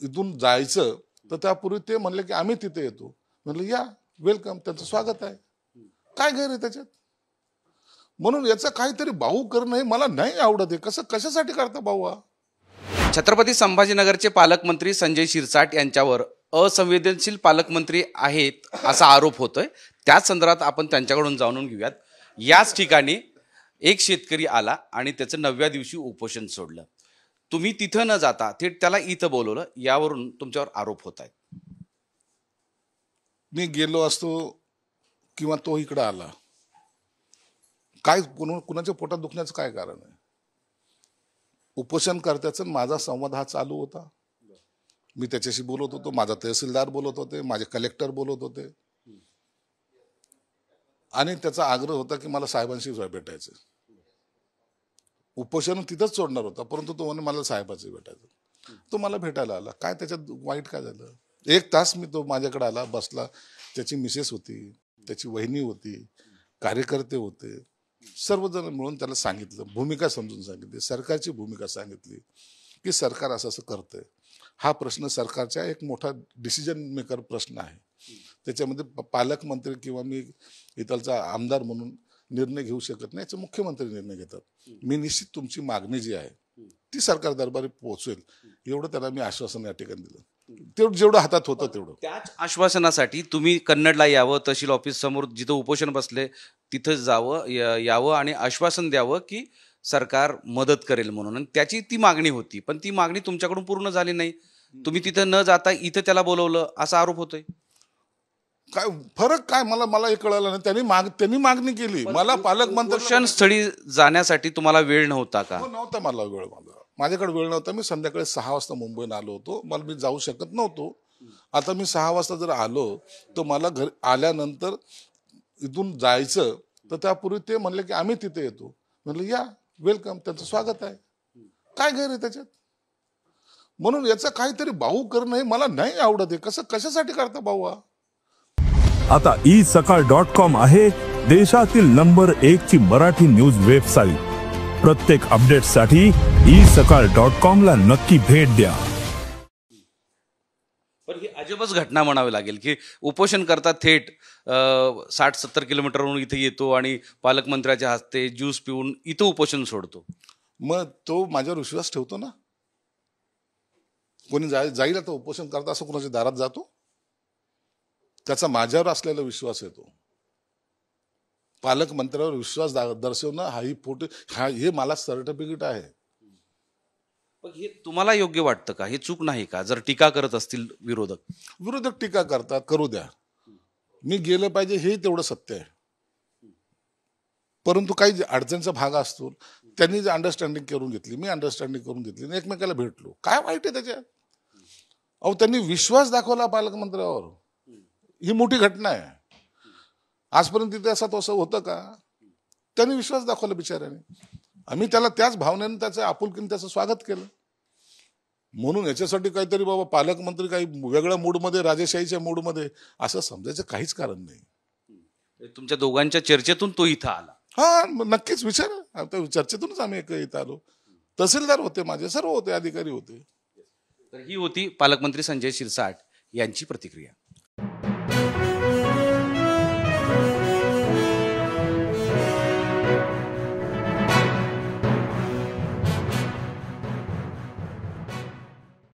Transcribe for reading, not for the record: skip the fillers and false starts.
इथून जायचं तर त्यापूर्वी ते म्हणले की आम्ही तिथे येतो. म्हणलं या, वेलकम, त्यांचं स्वागत आहे. काय गैर आहे त्याच्यात? म्हणून याचं काहीतरी भाऊ करणं हे मला नाही आवडत आहे. कशासाठी करता भाऊ हा? छत्रपती संभाजीनगरचे पालकमंत्री संजय शिरसाट यांच्यावर असंवेदनशील पालकमंत्री आहेत असा आरोप होतोय. त्याच संदर्भात आपण त्यांच्याकडून जाणून घेऊयात. याच ठिकाणी एक शेतकरी आला आणि त्याचं 9व्या दिवशी उपोषण सोडलं. तुम्ही तिथं न जाता थेट त्याला इथं बोलवलं, यावरून तुमच्यावर आरोप होत आहेत. मी गेलो असतो किंवा तो इकडे आला, काय कुणाच्या पोटात दुखण्याचं काय कारण आहे? उपोषणकर्त्याचा माझा संवाद हा चालू होता. मी त्याच्याशी बोलत होतो, माझा तहसीलदार बोलत होते, माझे कलेक्टर बोलत होते आणि त्याचा आग्रह होता की मला साहेबांशी भेटायचं. उपोषण तिथंच सोडणार होता, परंतु तो म्हणे मला साहेबांशी भेटायचं. तो मला भेटायला आला. काय त्याच्यात वाईट काय झालं? 1 तास मी तो माझ्याकडे आला, बसला. त्याची मिसेस होती, त्याची वहिनी होती, कार्यकर्ते होते, सर्वजण मिळून त्याला सांगितलं, भूमिका समजून सांगितली, सरकारची भूमिका सांगितली की सरकार असं असं करतंय. हा प्रश्न सरकारचा एक मोठा डिसिजन मेकर प्रश्न आहे. त्याच्यामध्ये पालकमंत्री किंवा मी इथलचा आमदार म्हणून निर्णय घेऊ शकत नाही, याचा मुख्यमंत्री निर्णय घेतात. मी निश्चित तुमची मागणी जी आहे ती सरकार दरबारी पोहोचवेल एवढं त्याला मी आश्वासन या ठिकाणी दिलं. तेवढं जेवढं हातात होतं तेवढं. त्याच आश्वासनासाठी तुम्ही कन्नडला यावं, तहसील ऑफिस समोर जिथं उपोषण बसले तिथं यावं आणि आश्वासन द्यावं की सरकार मदत करेल म्हणून. आणि त्याची ती मागणी होती, पण ती मागणी तुमच्याकडून पूर्ण झाली नाही. तुम्ही तिथं न जाता इथं त्याला बोलवलं असा आरोप होतोय. काय फरक काय मला हे कळलं नाही. त्यांनी मागणी केली, मला पालकमंत्री उपोषण स्थळी जाण्यासाठी तुम्हाला वेळ नव्हता का? नव्हता. मला वेळ, माझ्याकडे वेळ नव्हता. मी संध्याकाळी 6 वाजता मुंबईला आलो होतो. मी जाऊ शकत नव्हतो. आता मी 6 वाजता जर आलो तर मला घरी आल्यानंतर इथून जायचं तर त्यापूर्वी ते म्हणले की आम्ही तिथे येतो. म्हणलं या, वेलकम, त्यांचं स्वागत आहे. काय गैर आहे त्याच्यात? म्हणून याचं काहीतरी भाऊ करणं हे मला नाही आवडत आहे. कशासाठी करता भाऊ हा? आता isakal.com आहे देशातील नंबर 1 ची मराठी न्यूज वेबसाईट. प्रत्येक अपडेटसाठी isakal.com ला नक्की भेट द्या. पण ही अजबच घटना म्हणावी लागेल की उपोषण करता थेट 60-70 किलोमीटरवरून इथे येतो आणि पालकमंत्र्याच्या हस्ते ज्यूस पिऊन इथं उपोषण सोडतो. मग तो माझ्यावर विश्वास ठेवतो ना. कोणी जाईल आता उपोषण करता असं कोणाच्या दारात जातो? त्याचा माझ्यावर असलेला विश्वास येतो. पालकमंत्र्यावर विश्वास दर्शवणं हे मला सर्टिफिकेट आहे. पण हे तुम्हाला योग्य वाटतं का? हे चूक नाही का? जर टीका करत असतील विरोधक टीका करतात, करू द्या. मी गेलं पाहिजे हे तेवढं सत्य आहे. परंतु काही अडचणीचा भाग असतो, त्यांनी जे अंडरस्टँडिंग करून घेतली, मी अंडरस्टँडिंग करून घेतली आणि एकमेकाला भेटलो. काय वाईट आहे त्याच्यात? अहो, त्यांनी विश्वास दाखवला पालकमंत्र्यावर. ही मोठी घटना आहे. आजपर्यंत तिथे असं होतं का? त्यांनी विश्वास दाखवला बिचाऱ्याने. आम्ही त्याला त्याच भावनेनं, त्याचं आपुलकीने त्याचं स्वागत केलं. म्हणून याच्यासाठी काहीतरी बाबा पालकमंत्री काही वेगळ्या मूडमध्ये, राजेशाहीच्या मूडमध्ये असं समजायचं काहीच कारण नाही. तुमच्या दोघांच्या चर्चेतून तो इथं आला. हा, नक्कीच विचार. चर्चेतूनच आम्ही इथं आलो. तहसीलदार होते, माझे सर्व होते, अधिकारी होते. तर ही होती पालकमंत्री संजय शिरसाट यांची प्रतिक्रिया.